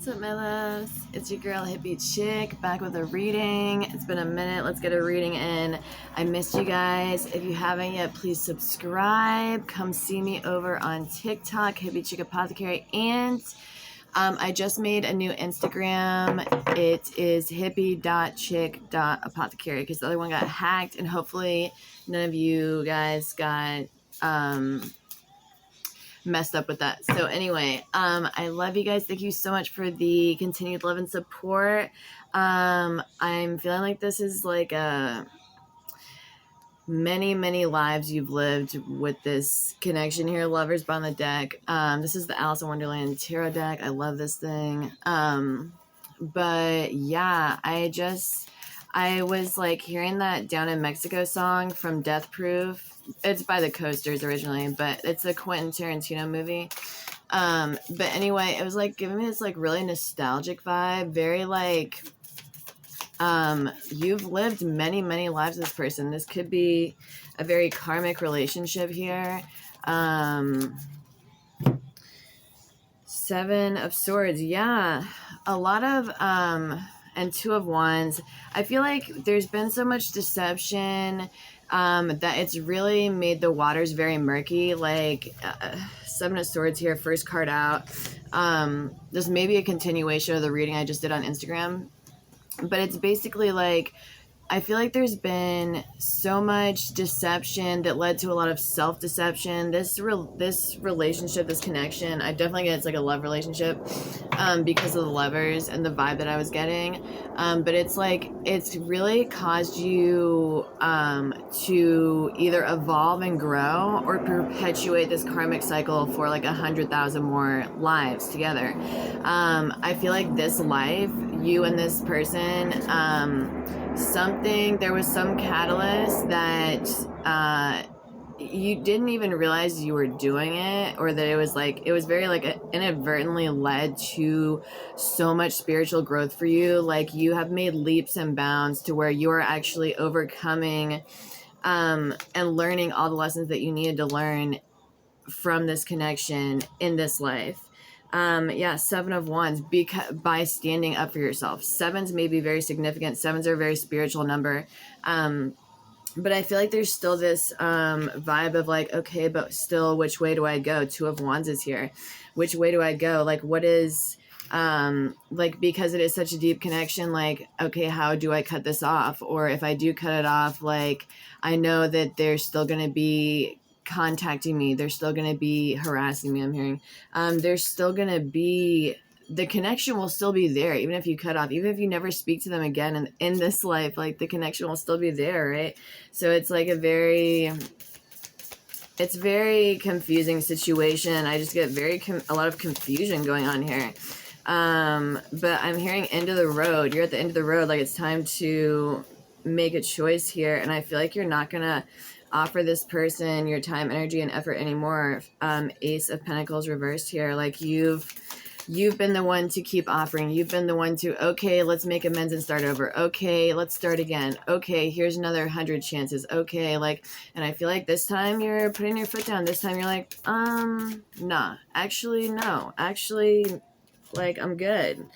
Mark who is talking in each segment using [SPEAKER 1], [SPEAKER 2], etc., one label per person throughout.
[SPEAKER 1] What's up, my loves? It's your girl Hippie Chick back with a reading. It's been a minute. Let's get a reading in. I missed you guys. If you haven't yet, please subscribe. Come see me over on TikTok, Hippie Chick Apothecary, and I just made a new Instagram. It is hippie.chick.apothecary because the other one got hacked, and hopefully none of you guys got messed up with that. So anyway, I love you guys. Thank you so much for the continued love and support. I'm feeling like this is like a many lives you've lived with this connection here. Lovers on the deck. This is the Alice in Wonderland tarot deck. I love this thing. But yeah, I was like hearing that Down in Mexico song from Death Proof. It's by the Coasters originally, but it's a Quentin Tarantino movie. But anyway, it was like giving me this like really nostalgic vibe, very like, you've lived many lives with this person. This could be a very karmic relationship here. Seven of Swords. Yeah. A lot of, and Two of Wands. I feel like there's been so much deception, that it's really made the waters very murky. Like, Seven of Swords here, first card out. This may be a continuation of the reading I just did on Instagram, but it's basically like, I feel like there's been so much deception that led to a lot of self-deception. This relationship, this connection, I definitely get it's like a love relationship, because of the lovers and the vibe that I was getting. But it's like, it's really caused you to either evolve and grow or perpetuate this karmic cycle for like 100,000 more lives together. I feel like this life, you and this person, there was some catalyst that you didn't even realize you were doing it, or that it was very like inadvertently led to so much spiritual growth for you. Like, you have made leaps and bounds to where you are actually overcoming and learning all the lessons that you needed to learn from this connection in this life. Yeah, Seven of Wands, by standing up for yourself. Sevens may be very significant. Sevens are a very spiritual number. But I feel like there's still this vibe of like, okay, but still, which way do I go? Two of Wands is here. Which way do I go? Like, what is, like, because it is such a deep connection, like, okay, how do I cut this off? Or if I do cut it off, like, I know that there's still going to be contacting me, they're still going to be harassing me, I'm hearing. There's still going to be, the connection will still be there, even if you cut off, even if you never speak to them again in this life, like, the connection will still be there, right? So it's like it's very confusing situation. I just get a lot of confusion going on here. But I'm hearing end of the road. You're at the end of the road, like, it's time to make a choice here, and I feel like you're not gonna offer this person your time, energy, and effort anymore. Ace of Pentacles reversed here. Like, you've been the one to keep offering. You've been the one to, okay, let's make amends and start over. Okay, let's start again. Okay, here's another 100 chances. Okay, like, and I feel like this time you're putting your foot down. This time you're like, nah, actually, no. Actually, like, I'm good.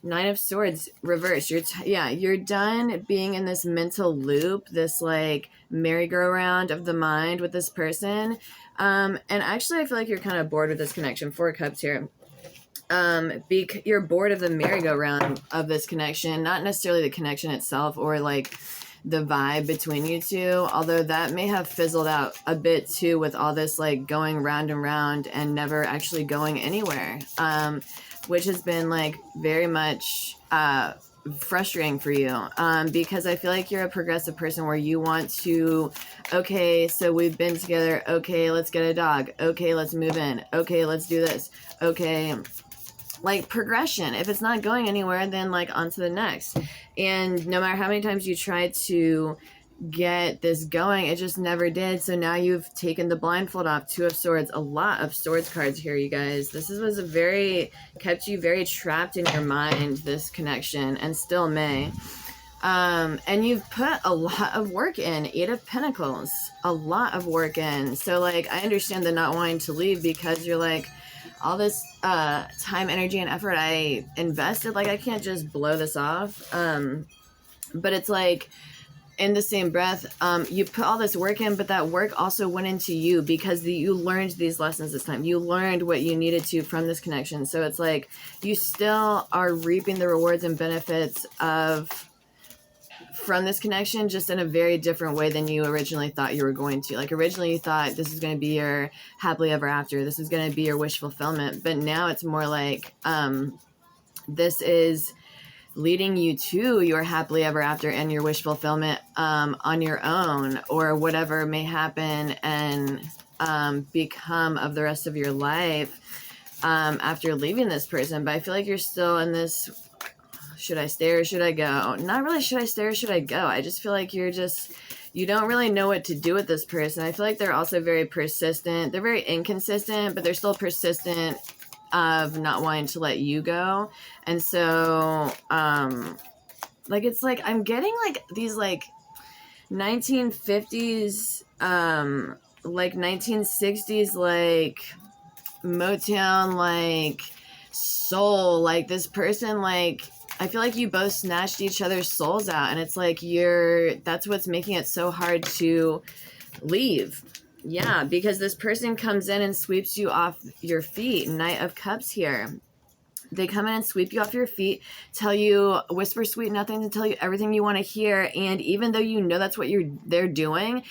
[SPEAKER 1] Nine of Swords reversed. You're done being in this mental loop, this like merry-go-round of the mind with this person. And actually, I feel like you're kind of bored with this connection. Four of Cups here. You're bored of the merry-go-round of this connection, not necessarily the connection itself or like the vibe between you two, although that may have fizzled out a bit too with all this like going round and round and never actually going anywhere. Which has been like very much frustrating for you, because I feel like you're a progressive person where you want to, okay, so we've been together, okay, let's get a dog, okay, let's move in, okay, let's do this, okay, like progression. If it's not going anywhere, then like on to the next. And no matter how many times you try to get this going, it just never did. So now you've taken the blindfold off. Two of Swords, a lot of Swords cards here, you guys. This was kept you very trapped in your mind, this connection, and still may. And you've put a lot of work in. Eight of Pentacles, a lot of work in. So like, I understand the not wanting to leave because you're like, all this time, energy, and effort I invested, like I can't just blow this off. But it's like, in the same breath, you put all this work in, but that work also went into you because you learned these lessons this time. You learned what you needed to from this connection. So it's like you still are reaping the rewards and benefits of from this connection, just in a very different way than you originally thought you were going to. Like originally you thought this is going to be your happily ever after. This is going to be your wish fulfillment. But now it's more like this is leading you to your happily ever after and your wish fulfillment on your own, or whatever may happen and become of the rest of your life after leaving this person. But I feel like you're still in this, should I stay or should I go? Not really should I stay or should I go. I just feel like you don't really know what to do with this person. I feel like they're also very persistent. They're very inconsistent, but they're still persistent of not wanting to let you go. And so like it's like I'm getting like these like 1950s like 1960s like Motown like soul, like this person, like I feel like you both snatched each other's souls out, and it's like that's what's making it so hard to leave. Yeah, because this person comes in and sweeps you off your feet. Knight of Cups here. They come in and sweep you off your feet, tell you, whisper sweet nothings, and tell you everything you want to hear. And even though you know that's what they're doing,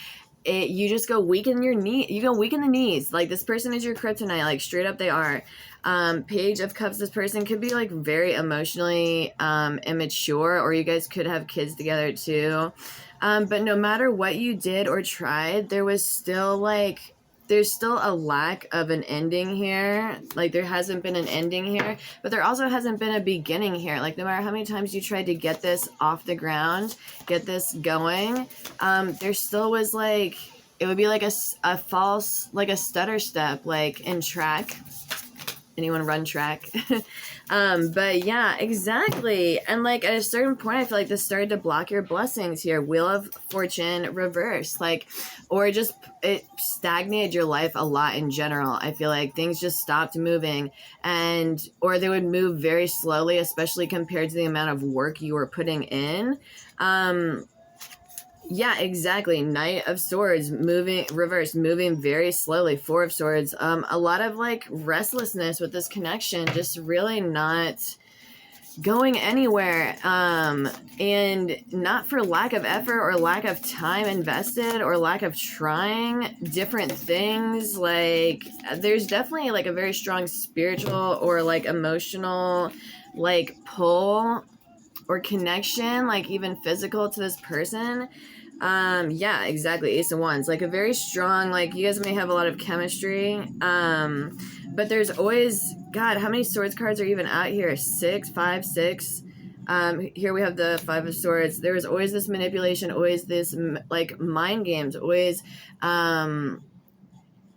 [SPEAKER 1] you just go weak in your knee. You go weak in the knees. Like this person is your kryptonite. Like straight up, they are. Page of Cups. This person could be like very emotionally immature, or you guys could have kids together too. But no matter what you did or tried, there's still a lack of an ending here. Like there hasn't been an ending here, but there also hasn't been a beginning here. Like no matter how many times you tried to get this off the ground, get this going, there still was like, it would be like a false, like a stutter step, like in track. Anyone run track? But yeah, exactly. And like at a certain point, I feel like this started to block your blessings here. Wheel of Fortune reverse, like, or just it stagnated your life a lot in general. I feel like things just stopped moving, or they would move very slowly, especially compared to the amount of work you were putting in. Yeah, exactly. Knight of Swords, moving reverse, moving very slowly. Four of Swords. A lot of like restlessness with this connection, just really not going anywhere. And not for lack of effort or lack of time invested or lack of trying different things. Like there's definitely like a very strong spiritual or like emotional like pull or connection, like even physical to this person. Yeah, exactly. Ace of Wands, like a very strong, like you guys may have a lot of chemistry. But there's always, God, how many Swords cards are even out here? 6, 5, 6. Here we have the Five of Swords. There's always this manipulation, always this like mind games, always, I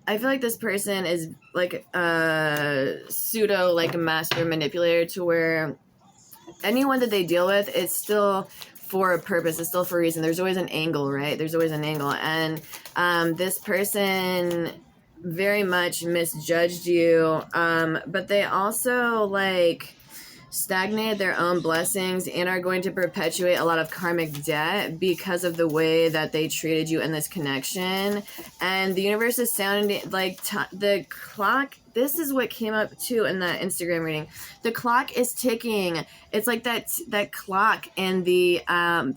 [SPEAKER 1] feel like this person is like a pseudo like a master manipulator, to where anyone that they deal with, it's still for a purpose. It's still for a reason. There's always an angle, right? There's always an angle. And this person very much misjudged you. But they also like stagnated their own blessings and are going to perpetuate a lot of karmic debt because of the way that they treated you in this connection. And the universe is sounding like the clock. This is what came up too in that Instagram reading. The clock is ticking. It's like that clock in the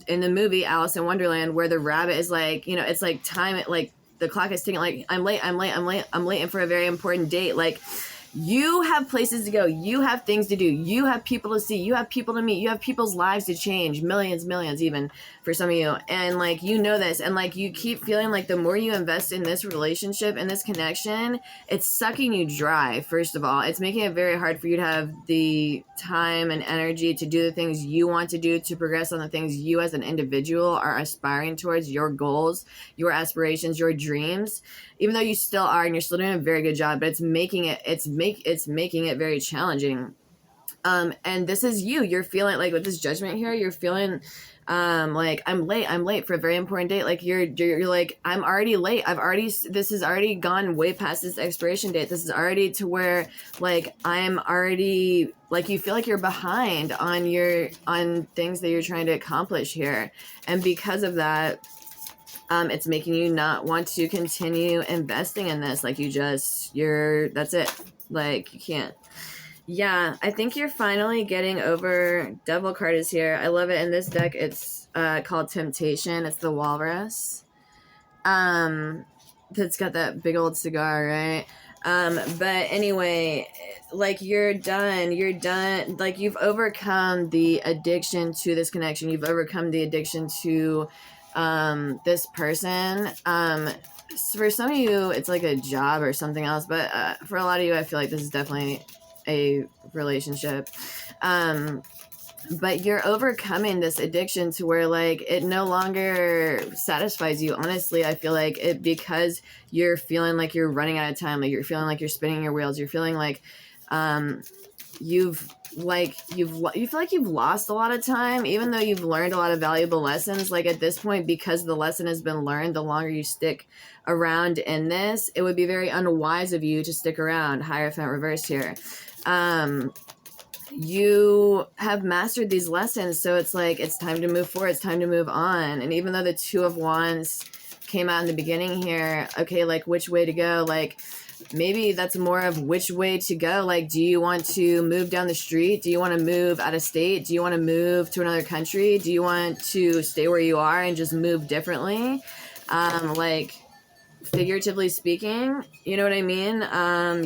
[SPEAKER 1] movie Alice in Wonderland, where the rabbit is like, you know, it's like time. Like the clock is ticking. Like I'm late and for a very important date. Like you have places to go. You have things to do. You have people to see. You have people to meet. You have people's lives to change. Millions even for some of you. And like, you know this. And like, you keep feeling like the more you invest in this relationship and this connection, it's sucking you dry. First of all, it's making it very hard for you to have the time and energy to do the things you want to do, to progress on the things you as an individual are aspiring towards, your goals, your aspirations, your dreams. Even though you still are, and you're still doing a very good job, but it's making it very challenging. And this is you. You're feeling like with this judgment here, you're feeling like I'm late for a very important date. Like you're like, I'm already late. This has already gone way past this expiration date. This is already to where like I'm already like, you feel like you're behind on things that you're trying to accomplish here. And because of that, it's making you not want to continue investing in this. Like that's it. Like you can't. Yeah, I think you're finally getting over. Devil card is here. I love it. In this deck, it's called Temptation. It's the walrus. That's got that big old cigar, right? But anyway, like you're done. You're done. Like you've overcome the addiction to this connection. You've overcome the addiction to this person. For some of you, it's like a job or something else. But for a lot of you, I feel like this is definitely a relationship. But you're overcoming this addiction to where like it no longer satisfies you. Honestly, I feel like it, because you're feeling like you're running out of time. Like you're feeling like you're spinning your wheels. You're feeling like you feel like you've lost a lot of time, even though you've learned a lot of valuable lessons. Like at this point, because the lesson has been learned, the longer you stick around in this, it would be very unwise of you to stick around. Hierophant reversed here. You have mastered these lessons, so it's like it's time to move forward, it's time to move on. And even though the Two of Wands came out in the beginning here, okay, like which way to go? Like maybe that's more of which way to go. Like, do you want to move down the street? Do you want to move out of state? Do you want to move to another country? Do you want to stay where you are and just move differently? Like figuratively speaking, you know what I mean?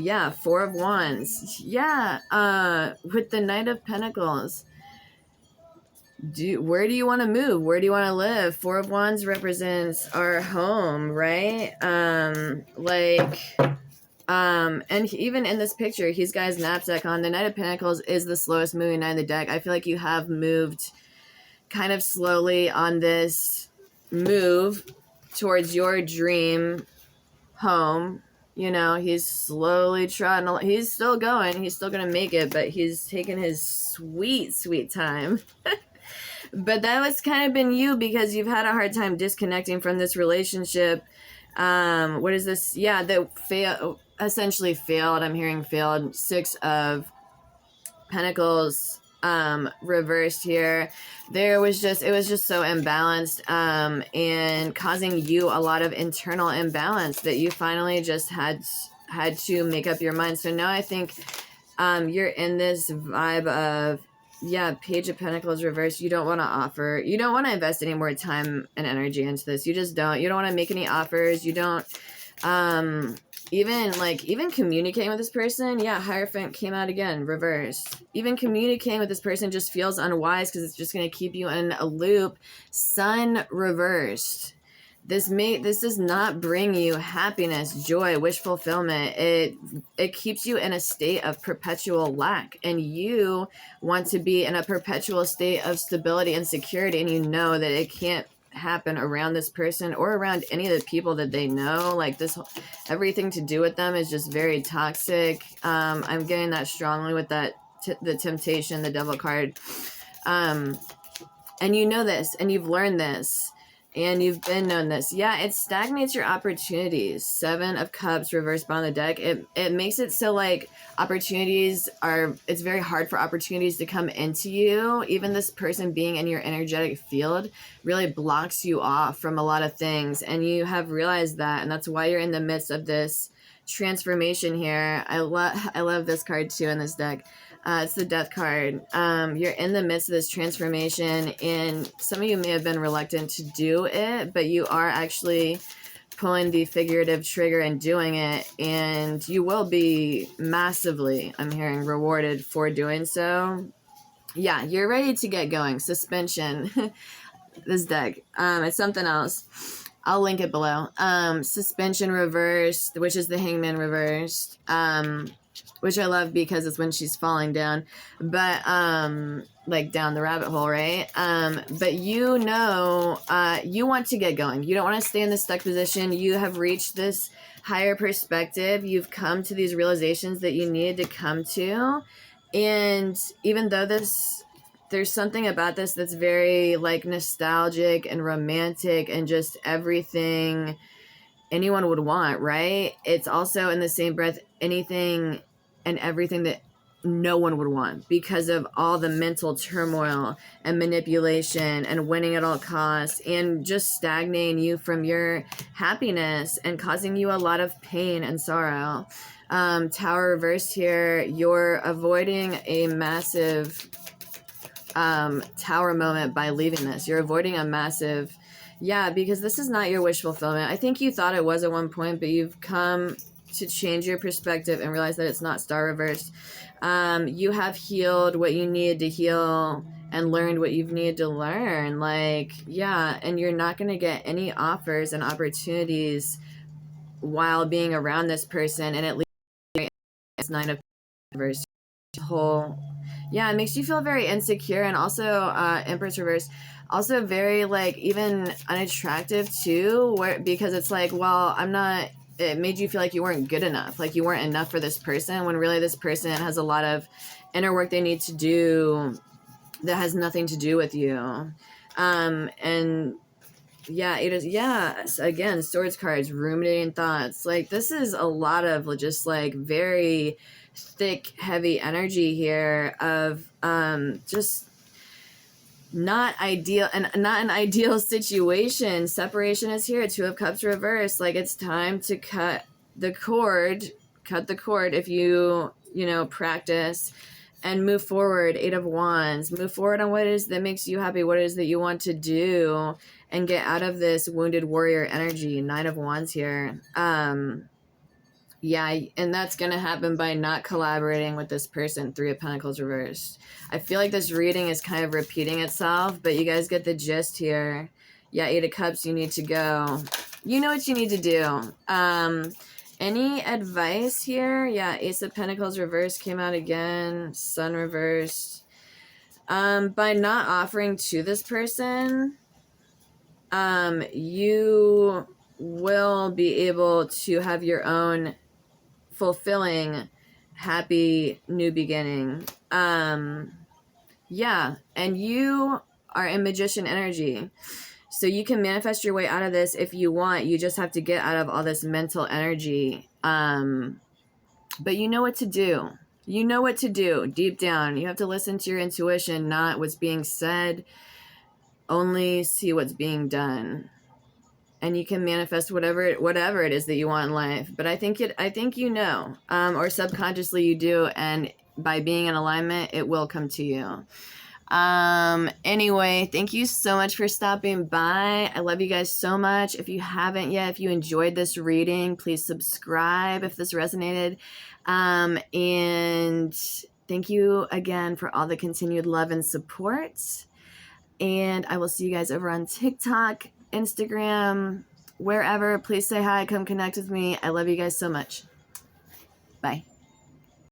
[SPEAKER 1] Yeah, Four of Wands. Yeah, with the Knight of Pentacles. Where do you want to move? Where do you want to live? Four of Wands represents our home, right? And even in this picture, he's got his knapsack on. The Knight of Pentacles is the slowest moving knight in the deck. I feel like you have moved kind of slowly on this move towards your dream home. You know, he's slowly trotting. He's still going. He's still going to make it, but he's taking his sweet, sweet time. But that was kind of been you, because you've had a hard time disconnecting from this relationship. What is this? Yeah, that essentially failed. I'm hearing failed. Six of Pentacles reversed here. It was just so imbalanced, and causing you a lot of internal imbalance that you finally just had to make up your mind. So now I think you're in this vibe of, yeah, Page of Pentacles reversed. You don't want to invest any more time and energy into this. You just don't. You don't want to make any offers. You don't even communicating with this person. Yeah, Hierophant came out again, reversed. Even communicating with this person just feels unwise, because it's just going to keep you in a loop. Sun reversed. This does not bring you happiness, joy, wish fulfillment. It keeps you in a state of perpetual lack, and you want to be in a perpetual state of stability and security, and you know that it can't happen around this person or around any of the people that they know. Like this, everything to do with them is just very toxic. I'm getting that strongly with that the Temptation, the Devil card. And you know this, and you've learned this, and you've been known this. Yeah, it stagnates your opportunities. Seven of Cups reversed on the deck. It makes it so like it's very hard for opportunities to come into you. Even this person being in your energetic field really blocks you off from a lot of things, and you have realized that, and that's why you're in the midst of this transformation here. I love this card too in this deck. It's the Death card. You're in the midst of this transformation, and some of you may have been reluctant to do it, but you are actually pulling the figurative trigger and doing it, and you will be massively, I'm hearing, rewarded for doing so. Yeah, you're ready to get going. Suspension. This deck. It's something else. I'll link it below. Suspension reversed, which is the Hangman reversed. Which I love because it's when she's falling down, but like down the rabbit hole, right? But you know, you want to get going. You don't want to stay in this stuck position. You have reached this higher perspective. You've come to these realizations that you needed to come to, And even though there's something about this that's very like nostalgic and romantic and just everything anyone would want, right? It's also in the same breath anything and everything that no one would want because of all the mental turmoil and manipulation and winning at all costs and just stagnating you from your happiness and causing you a lot of pain and sorrow. Tower reversed here, you're avoiding a massive tower moment by leaving this. You're avoiding a massive, yeah, because this is not your wish fulfillment. I think you thought it was at one point, but you've come to change your perspective and realize that it's not star reversed. You have healed what you needed to heal and learned what you've needed to learn. Like, yeah, and you're not going to get any offers and opportunities while being around this person. And at least it's 9 of reverse whole, yeah, it makes you feel very insecure, and also Empress reverse also very like even unattractive too, where because it's like, well, I'm not, it made you feel like you weren't good enough, like you weren't enough for this person, when really this person has a lot of inner work they need to do that has nothing to do with you. And yeah, it is. Yeah, again, swords cards, ruminating thoughts. Like this is a lot of just like very thick, heavy energy here of just not ideal and not an ideal situation. Separation is here. 2 of Cups reversed. Like it's time to cut the cord. Cut the cord if you practice and move forward. 8 of Wands. Move forward on what it is that makes you happy, what it is that you want to do, and get out of this wounded warrior energy. 9 of Wands here. Yeah, and that's going to happen by not collaborating with this person. 3 of Pentacles reversed. I feel like this reading is kind of repeating itself, but you guys get the gist here. Yeah, 8 of Cups, you need to go. You know what you need to do. Any advice here? Yeah, Ace of Pentacles reversed came out again. Sun reversed. By not offering to this person, you will be able to have your own fulfilling, happy new beginning. Yeah, and you are in magician energy. So you can manifest your way out of this if you want. You just have to get out of all this mental energy. But you know what to do. You know what to do deep down. You have to listen to your intuition, not what's being said. Only see what's being done. And you can manifest whatever it is that you want in life. But I think you know, or subconsciously you do, and by being in alignment, it will come to you. Anyway, thank you so much for stopping by. I love you guys so much. If you haven't yet, if you enjoyed this reading, please subscribe if this resonated. And thank you again for all the continued love and support. And I will see you guys over on TikTok, Instagram, wherever. Please say hi, come connect with me. I love you guys so much. Bye.